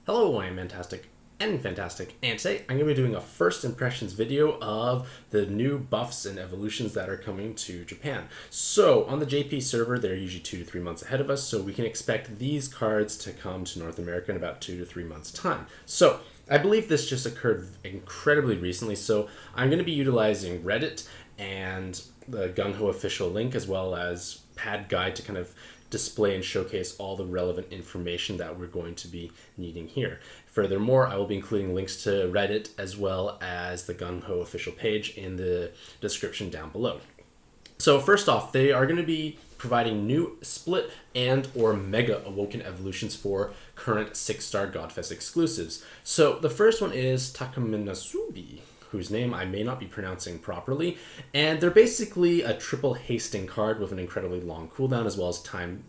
Hello, I am Mantastic and Fantastic, and today I'm going to be doing a first impressions video of the new buffs and evolutions that are coming to Japan. So, on the JP server, they're usually 2 to 3 months ahead of us, so we can expect these cards to come to North America in about 2 to 3 months' time. So, I believe this just occurred incredibly recently, so I'm going to be utilizing Reddit and the Gung-Ho official link, as well as Pad Guide to kind of display and showcase all the relevant information that we're going to be needing here. Furthermore, I will be including links to Reddit as well as the Gung-Ho official page in the description down below. So first off, they are going to be providing new split and or mega Awoken evolutions for current 6-star Godfest exclusives. So the first one is Takamimusubi, whose name I may not be pronouncing properly, and they're basically a triple hasting card with an incredibly long cooldown as well as time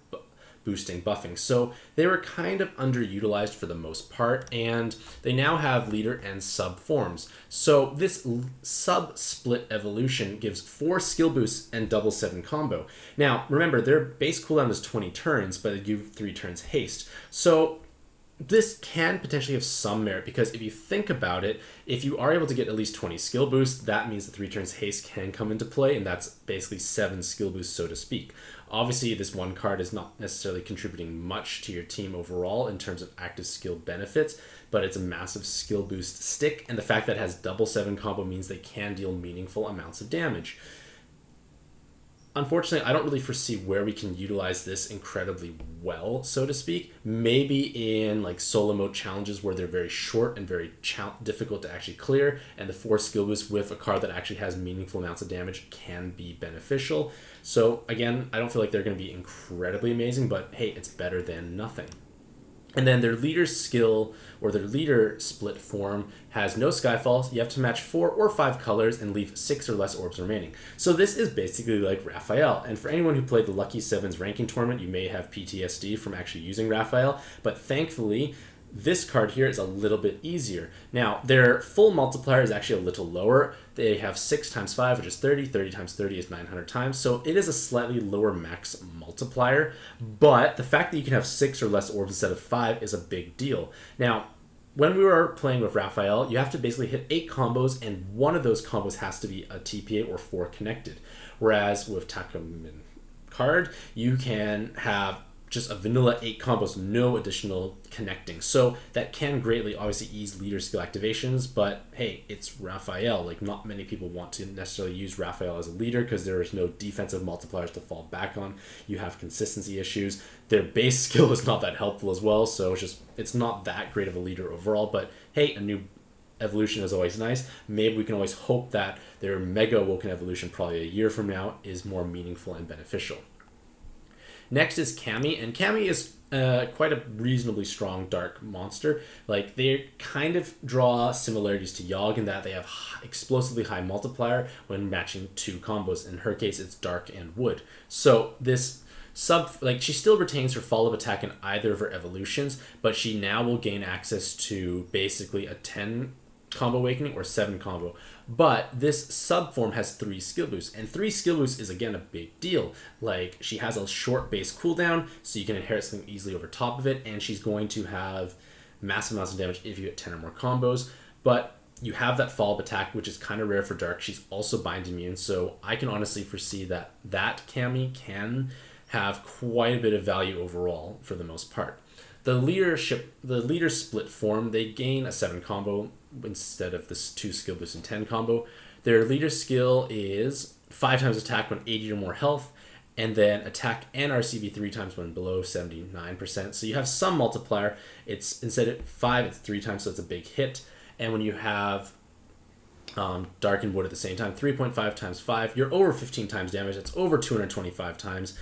boosting buffing. So they were kind of underutilized for the most part, and they now have leader and sub forms. So this sub split evolution gives 4 skill boosts and double 7 combo. Now remember, their base cooldown is 20 turns, but they give 3 turns haste. So this can potentially have some merit, because if you think about it, if you are able to get at least 20 skill boosts, that means the 3 turns haste can come into play, and that's basically 7 skill boosts, so to speak. Obviously, this one card is not necessarily contributing much to your team overall in terms of active skill benefits, but it's a massive skill boost stick, and the fact that it has double 7 combo means they can deal meaningful amounts of damage. Unfortunately, I don't really foresee where we can utilize this incredibly well, so to speak. Maybe in like solo mode challenges where they're very short and very difficult to actually clear, and the 4 skill boosts with a card that actually has meaningful amounts of damage can be beneficial. So again, I don't feel like they're going to be incredibly amazing, but hey, it's better than nothing. And then their leader skill, or their leader split form, has no skyfall. You have to match 4 or 5 colors and leave 6 or less orbs remaining. So this is basically like Raphael. And for anyone who played the Lucky Sevens ranking tournament, you may have PTSD from actually using Raphael. But thankfully, this card here is a little bit easier. Now, their full multiplier is actually a little lower. They have 6 times 5, which is 30. 30 times 30 is 900 times. So it is a slightly lower max multiplier. But the fact that you can have 6 or less orbs instead of 5 is a big deal. Now, when we were playing with Raphael, you have to basically hit 8 combos, and one of those combos has to be a TPA or 4 connected. Whereas with Takumin card, you can have just a vanilla 8 combos, no additional connecting. So that can greatly obviously ease leader skill activations, but hey, it's Raphael. Like, not many people want to necessarily use Raphael as a leader because there is no defensive multipliers to fall back on. You have consistency issues. Their base skill is not that helpful as well, so it's not that great of a leader overall, but hey, a new evolution is always nice. Maybe we can always hope that their Mega Awoken evolution probably a year from now is more meaningful and beneficial. Next is Kami, and Kami is quite a reasonably strong dark monster. Like, they kind of draw similarities to Yogg in that they have explosively high multiplier when matching 2 combos. In her case, it's dark and wood. So this she still retains her follow-up attack in either of her evolutions, but she now will gain access to basically a 10 combo awakening or 7 combo. But this sub form has 3 skill boosts, and 3 skill boosts is again a big deal. Like, she has a short base cooldown, so you can inherit something easily over top of it, and she's going to have massive amounts of damage if you hit 10 or more combos. But you have that follow-up attack, which is kind of rare for dark. She's also bind immune, so I can honestly foresee that Kami can have quite a bit of value overall for the most part. The leader split form, they gain a 7 combo instead of this 2 skill boost and 10 combo. Their leader skill is 5 times attack when 80 or more health, and then attack and RCV 3 times when below 79%. So you have some multiplier. It's instead of 5, it's 3 times, so it's a big hit. And when you have dark and wood at the same time, 3.5 times 5, you're over 15 times damage. It's over 225 times.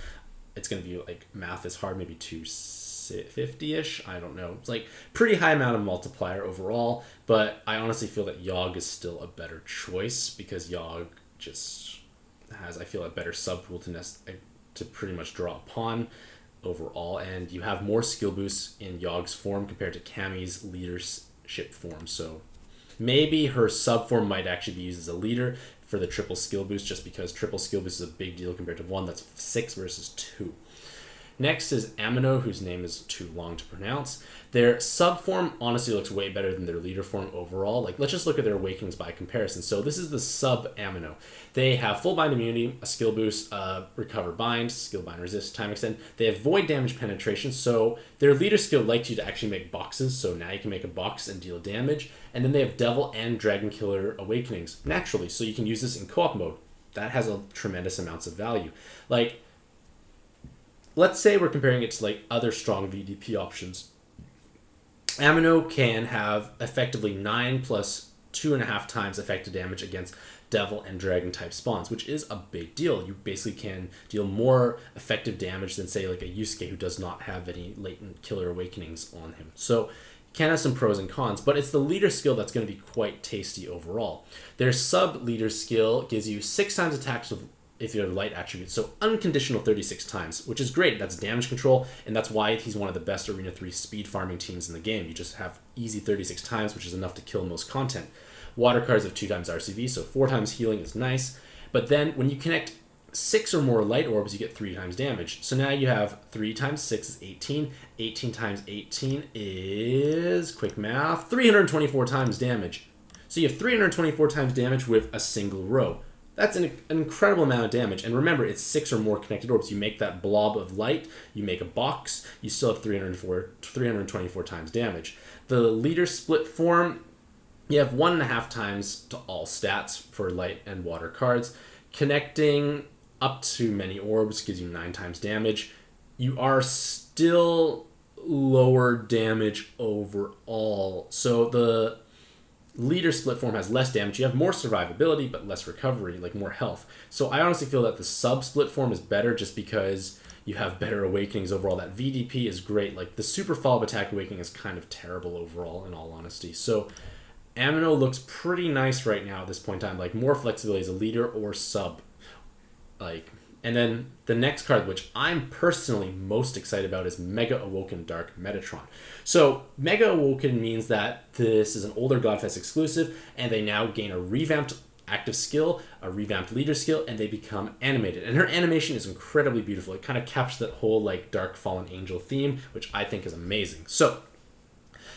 It's going to be like, math is hard, maybe 250-ish, I don't know. It's like pretty high amount of multiplier overall, but I honestly feel that Yogg is still a better choice because Yogg just has, I feel, a better sub pool to pretty much draw upon overall, and you have more skill boosts in Yogg's form compared to Kami's leadership form. So maybe her sub form might actually be used as a leader for the triple skill boost, just because triple skill boost is a big deal compared to one that's 6 versus 2. Next is Ameno, whose name is too long to pronounce. Their sub form honestly looks way better than their leader form overall. Like, let's just look at their awakenings by comparison. So this is the sub Ameno. They have full bind immunity, a skill boost, recover bind, skill bind resist, time extend. They have void damage penetration, so their leader skill likes you to actually make boxes, so now you can make a box and deal damage. And then they have devil and dragon killer awakenings naturally, so you can use this in co-op mode. That has a tremendous amounts of value. Like, let's say we're comparing it to like other strong VDP options. Ameno can have effectively 9 plus 2.5 times effective damage against devil and dragon type spawns, which is a big deal. You basically can deal more effective damage than, say, like a Yusuke who does not have any latent killer awakenings on him. So can have some pros and cons, but it's the leader skill that's going to be quite tasty overall. Their sub leader skill gives you 6 times attacks with if you're light attributes, so unconditional 36 times, which is great. That's damage control, and that's why he's one of the best Arena 3 speed farming teams in the game. You just have easy 36 times, which is enough to kill most content. Water cards have 2 times RCV, so 4 times healing is nice. But then when you connect 6 or more light orbs, you get 3 times damage. So now you have 3 times 6 is 18. 18 times 18 is, quick math, 324 times damage. So you have 324 times damage with a single row. That's an incredible amount of damage. And remember, it's 6 or more connected orbs. You make that blob of light, you make a box, you still have 324 times damage. The leader split form, you have 1.5 times to all stats for light and water cards. Connecting up to many orbs gives you 9 times damage. You are still lower damage overall. So the leader split form has less damage. You have more survivability, but less recovery, like more health. So I honestly feel that the sub split form is better just because you have better awakenings overall. That VDP is great. Like the super follow-up attack awakening is kind of terrible overall, in all honesty. So Ameno looks pretty nice right now at this point in time. Like more flexibility as a leader or sub. And then the next card, which I'm personally most excited about, is Mega Awoken Dark Metatron. So Mega Awoken means that this is an older Godfest exclusive, and they now gain a revamped active skill, a revamped leader skill, and they become animated. And her animation is incredibly beautiful. It kind of captures that whole like dark fallen angel theme, which I think is amazing. So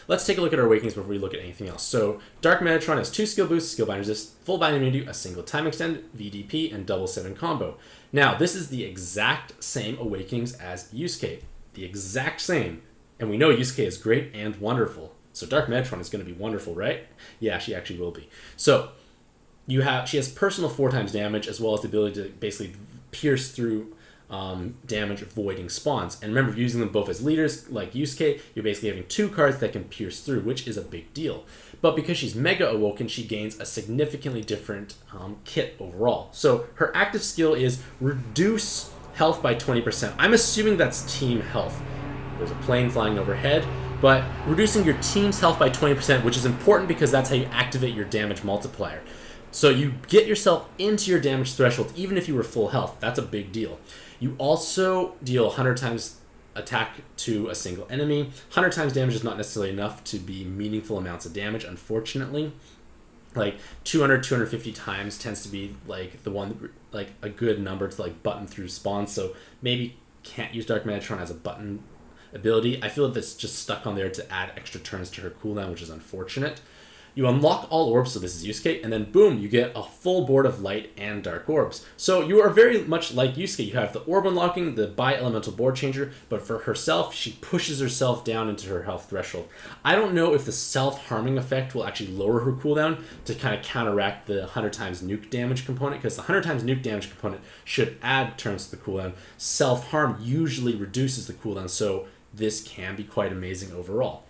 let's take a look at our awakenings before we look at anything else. So Dark Metatron has 2 skill boosts, skill bind resist, full bind immunity, a single time extend, VDP, and double 7 combo. Now, this is the exact same awakenings as Yusuke. The exact same. And we know Yusuke is great and wonderful. So Dark Metatron is going to be wonderful, right? Yeah, she actually will be. So she has personal 4 times damage, as well as the ability to basically pierce through damage avoiding spawns. And remember, using them both as leaders like Yusuke, you're basically having 2 cards that can pierce through, which is a big deal. But because she's Mega Awoken, she gains a significantly different kit overall. So her active skill is reduce health by 20%. I'm assuming that's team health. There's a plane flying overhead, but reducing your team's health by 20%, which is important because that's how you activate your damage multiplier. So you get yourself into your damage threshold even if you were full health. That's a big deal. You also deal 100 times attack to a single enemy. 100 times damage is not necessarily enough to be meaningful amounts of damage, unfortunately. Like 200, 250 times tends to be like the one, like a good number to like button through spawns. So maybe can't use Dark Metatron as a button ability. I feel that it's just stuck on there to add extra turns to her cooldown, which is unfortunate. You unlock all orbs, so this is Yusuke, and then boom, you get a full board of light and dark orbs. So you are very much like Yusuke. You have the orb unlocking, the bi-elemental board changer, but for herself, she pushes herself down into her health threshold. I don't know if the self-harming effect will actually lower her cooldown to kind of counteract the 100 times nuke damage component, because the 100 times nuke damage component should add turns to the cooldown. Self-harm usually reduces the cooldown, so this can be quite amazing overall.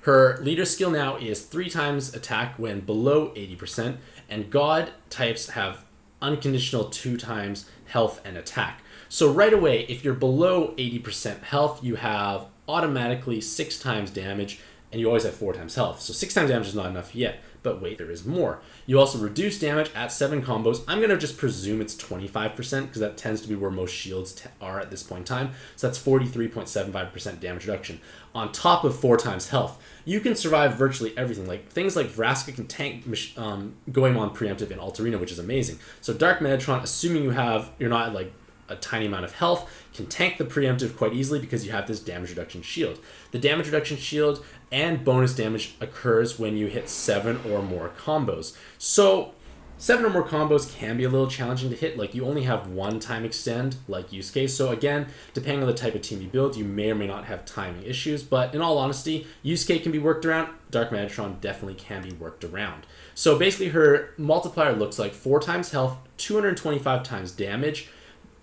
Her leader skill now is 3 times attack when below 80%, and God types have unconditional 2 times health and attack. So right away, if you're below 80% health, you have automatically 6 times damage, and you always have 4 times health. So 6 times damage is not enough yet, but wait, there is more. You also reduce damage at 7 combos. I'm going to just presume it's 25% because that tends to be where most shields are at this point in time. So that's 43.75% damage reduction. On top of 4 times health, you can survive virtually everything. Like things like Vraska can tank Goemon preemptive in Altarina, which is amazing. So Dark Metatron, assuming you're not like a tiny amount of health, can tank the preemptive quite easily because you have this damage reduction shield. The damage reduction shield and bonus damage occurs when you hit 7 or more combos. So 7 or more combos can be a little challenging to hit. Like, you only have one time extend, like Yusuke. So again, depending on the type of team you build, you may or may not have timing issues. But in all honesty, Yusuke can be worked around. Dark Metatron definitely can be worked around. So basically, her multiplier looks like 4 times health, 225 times damage,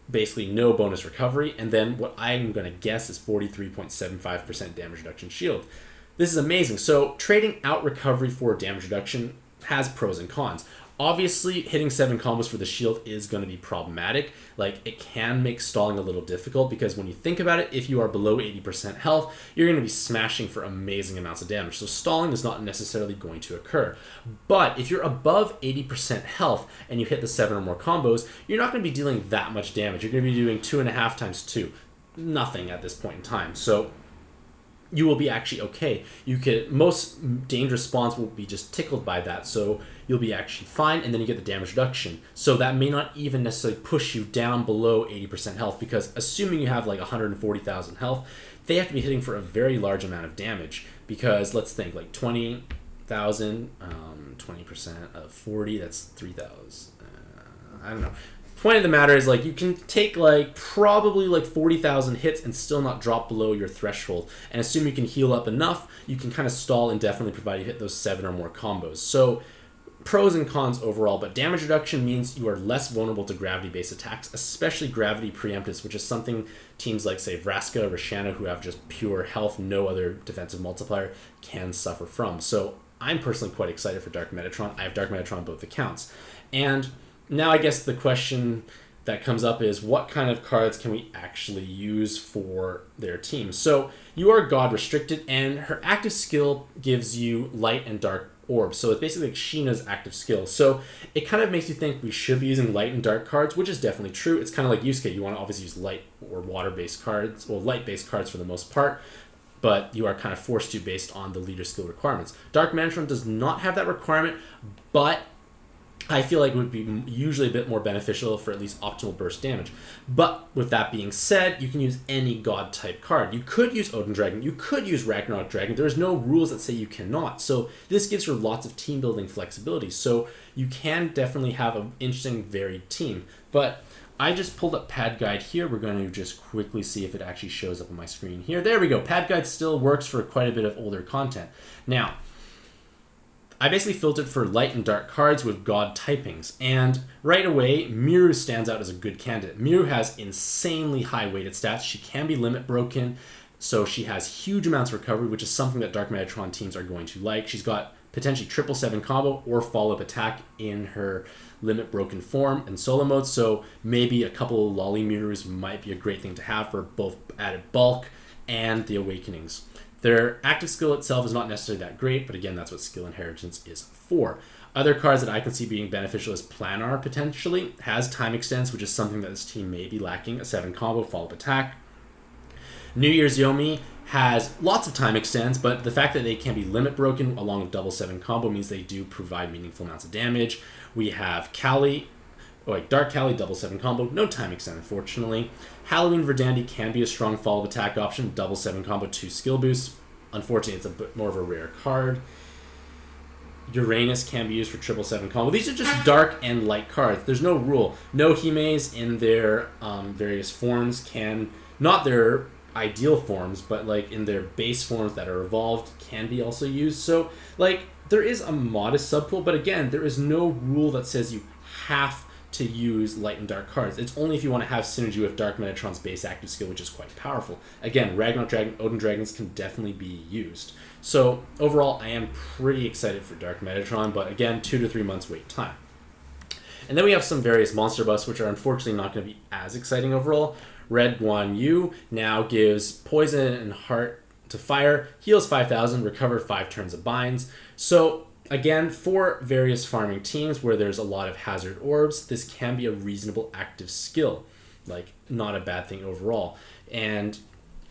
basically no bonus recovery, and then what I'm going to guess is 43.75% damage reduction shield. This is amazing. So trading out recovery for damage reduction has pros and cons. Obviously, hitting 7 combos for the shield is going to be problematic. Like, it can make stalling a little difficult because when you think about it, if you are below 80% health, you're going to be smashing for amazing amounts of damage. So stalling is not necessarily going to occur. But if you're above 80% health and you hit the 7 or more combos, you're not going to be dealing that much damage. You're going to be doing 2.5 times 2. Nothing at this point in time. So you will be actually okay. Most dangerous spawns will be just tickled by that, so you'll be actually fine, and then you get the damage reduction. So that may not even necessarily push you down below 80% health, because assuming you have like 140,000 health, they have to be hitting for a very large amount of damage, because let's think, like 20,000, 20% of 40, that's 3,000. I don't know. Point of the matter is, like, you can take like probably like 40,000 hits and still not drop below your threshold, and assume you can heal up enough, you can kind of stall indefinitely provided you hit those 7 or more combos. So pros and cons overall, but damage reduction means you are less vulnerable to gravity-based attacks, especially gravity preemptives, which is something teams like, say, Vraska, Rashana, who have just pure health, no other defensive multiplier, can suffer from. So I'm personally quite excited for Dark Metatron. I have Dark Metatron on both accounts. And now I guess the question that comes up is, what kind of cards can we actually use for their team? So you are God restricted, and her active skill gives you light and dark orbs. So it's basically like Sheena's active skill. So it kind of makes you think we should be using light and dark cards, which is definitely true. It's kind of like Yusuke. You want to obviously use light or water-based cards, or light-based cards for the most part, but you are kind of forced to based on the leader skill requirements. Dark Metatron does not have that requirement, but I feel like it would be usually a bit more beneficial for at least optimal burst damage. But with that being said, you can use any god type card. You could use Odin Dragon, you could use Ragnarok Dragon. There's no rules that say you cannot. So this gives her lots of team building flexibility. So you can definitely have an interesting varied team. But I just pulled up Pad Guide here. We're going to just quickly see if it actually shows up on my screen here. There we go. Pad Guide still works for quite a bit of older content. Now, I basically filtered for light and dark cards with god typings, and right away, Miru stands out as a good candidate. Miru has insanely high weighted stats. She can be limit broken, so she has huge amounts of recovery, which is something that Dark Metatron teams are going to like. She's got potentially 777 combo or follow-up attack in her limit broken form and solo mode, so maybe a couple of Lolly Mirus might be a great thing to have for both added bulk and the awakenings. Their active skill itself is not necessarily that great, but again, that's what skill inheritance is for. Other cards that I can see being beneficial is Planar, potentially. Has time extends, which is something that this team may be lacking. A 7 combo, follow-up attack. New Year's Yomi has lots of time extends, but the fact that they can be limit broken along with double 7 combo means they do provide meaningful amounts of damage. We have Kali, Dark Kali, double 7 combo, no time extend, unfortunately. Halloween Verdandi can be a strong follow-up attack option, double 7 combo, 2 skill boosts. Unfortunately, it's a bit more of a rare card. Uranus can be used for 777 combo. These are just dark and light cards. There's no rule. No Himes in their various forms can, not their ideal forms, but like in their base forms that are evolved, can be also used. So like there is a modest subpool, but again, there is no rule that says you have to use light and dark cards. It's only if you want to have synergy with Dark Metatron's base active skill, which is quite powerful. Again, Ragnarok Dragon, Odin Dragons can definitely be used. So overall, I am pretty excited for Dark Metatron, but again, 2 to 3 months wait time. And then we have some various monster buffs, which are unfortunately not going to be as exciting overall. Red Guan Yu now gives poison and heart to fire, heals 5,000, recover 5 turns of binds. So again, for various farming teams where there's a lot of hazard orbs, this can be a reasonable active skill. Like, not a bad thing overall. And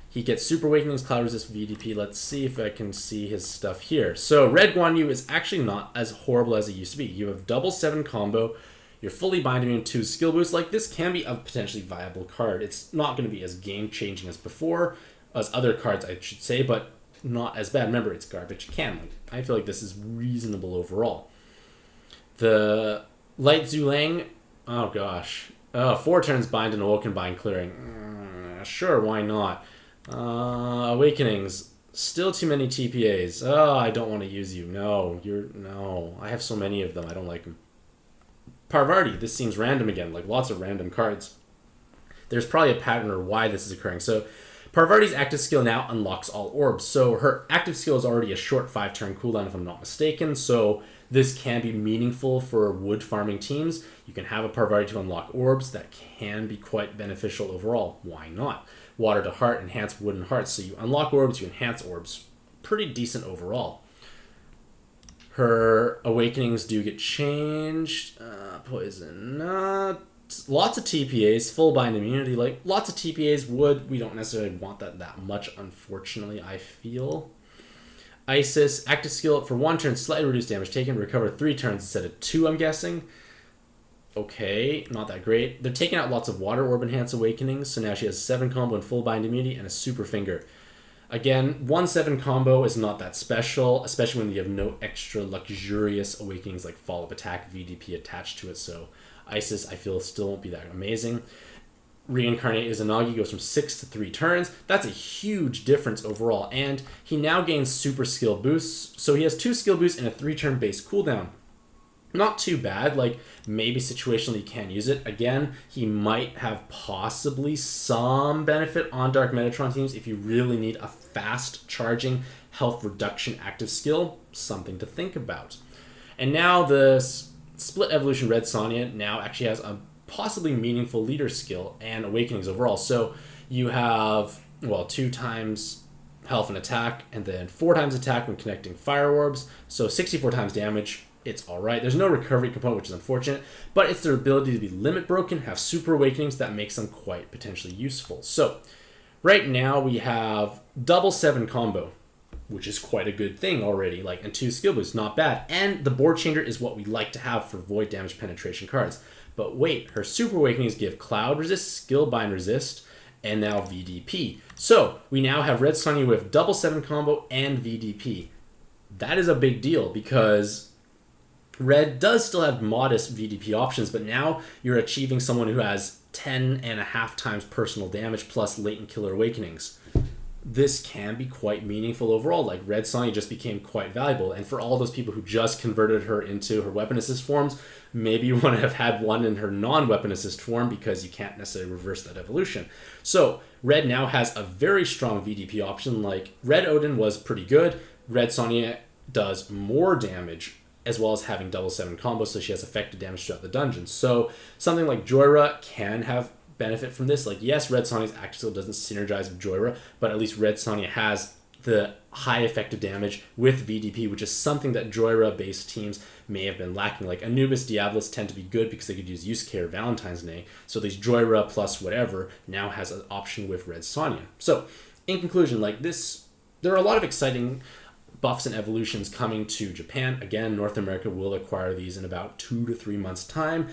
he gets Super Awakenings, Cloud Resist, VDP. Let's see if I can see his stuff here. So Red Guan Yu is actually not as horrible as it used to be. You have double 7 combo, You're fully bind immune to skill boost. Like, this can be a potentially viable card. It's not going to be as game changing as before, as other cards, I should say, but not as bad. Remember, it's garbage can. Like, I feel like this is reasonable overall. The Light Zulang, oh gosh. 4 turns bind and Awoken bind clearing. Sure, why not? Awakenings, still too many TPAs. Oh, I don't want to use you. No. I have so many of them. I don't like them. Parvati, this seems random again, like lots of random cards. There's probably a pattern or why this is occurring. So Parvati's active skill now unlocks all orbs. So her active skill is already a short 5-turn cooldown if I'm not mistaken. So this can be meaningful for wood farming teams. You can have a Parvati to unlock orbs. That can be quite beneficial overall. Why not? Water to heart, enhance wood and hearts. So you unlock orbs, you enhance orbs. Pretty decent overall. Her awakenings do get changed. Poison. Lots of TPAs, full bind immunity. Like, lots of TPAs would. We don't necessarily want that much, unfortunately, I feel. Isis, active skill for 1 turn, slightly reduced damage taken, recover 3 turns instead of 2, I'm guessing. Okay, not that great. They're taking out lots of water orb enhance awakenings, so now she has 7 combo and full bind immunity and a super finger. Again, 1/7 combo is not that special, especially when you have no extra luxurious awakenings like follow-up attack, VDP attached to it, so Isis, I feel, still won't be that amazing. Reincarnate Izanagi goes from 6 to 3 turns. That's a huge difference overall, and he now gains super skill boosts, so he has 2 skill boosts and a 3-turn base cooldown. Not too bad, like, maybe situationally you can use it. Again, he might have possibly some benefit on Dark Metatron teams if you really need a fast charging health reduction active skill. Something to think about. And now the split evolution Red Sonia now actually has a possibly meaningful leader skill and awakenings overall. So you have, 2 times health and attack, and then 4 times attack when connecting fire orbs. So 64 times damage. It's alright. There's no recovery component, which is unfortunate, but it's their ability to be limit broken, have super awakenings that makes them quite potentially useful. So right now we have double 7 combo, which is quite a good thing already, like, and 2 skill boosts, not bad. And the board changer is what we like to have for void damage penetration cards. But wait, her super awakenings give cloud resist, skill bind resist, and now VDP. So we now have Red Sonia with double 7 combo and VDP. That is a big deal because Red does still have modest VDP options, but now you're achieving someone who has 10.5 times personal damage plus latent killer awakenings. This can be quite meaningful overall. Like, Red Sonia just became quite valuable, and for all those people who just converted her into her weapon assist forms, maybe you want to have had one in her non-weapon assist form because you can't necessarily reverse that evolution. So Red now has a very strong VDP option. Like, Red Odin was pretty good. Red Sonia does more damage, as well as having double 7 combo, so she has effective damage throughout the dungeon. So something like Joyra can have benefit from this. Like, yes, Red Sonia's active skill doesn't synergize with Joyra, but at least Red Sonia has the high effective damage with VDP, which is something that Joyra-based teams may have been lacking. Like, Anubis Diablos tend to be good because they could use Yusuke or Valentine's Day, so these Joyra plus whatever now has an option with Red Sonia. So, in conclusion, like, this, there are a lot of exciting buffs and evolutions coming to Japan. Again, North America will acquire these in about 2 to 3 months' time.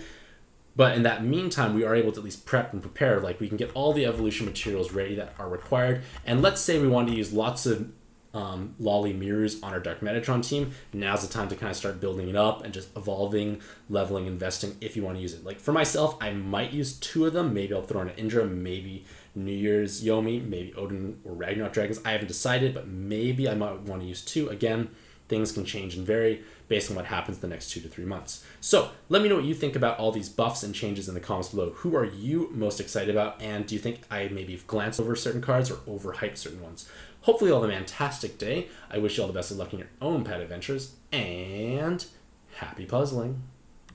But in that meantime, we are able to at least prep and prepare. Like, we can get all the evolution materials ready that are required. And let's say we want to use lots of Lolly mirrors on our Dark Metatron team. Now's the time to kind of start building it up and just evolving, leveling, investing if you want to use it. Like, for myself, I might use 2 of them. Maybe I'll throw in an Indra, maybe New Year's Yomi, maybe Odin or Ragnarok Dragons. I haven't decided, but maybe I might want to use 2. Again, things can change and vary based on what happens the next 2 to 3 months. So let me know what you think about all these buffs and changes in the comments below. Who are you most excited about? And do you think I maybe have glanced over certain cards or overhyped certain ones? Hopefully you'll have a fantastic day. I wish you all the best of luck in your own pet adventures, and happy puzzling.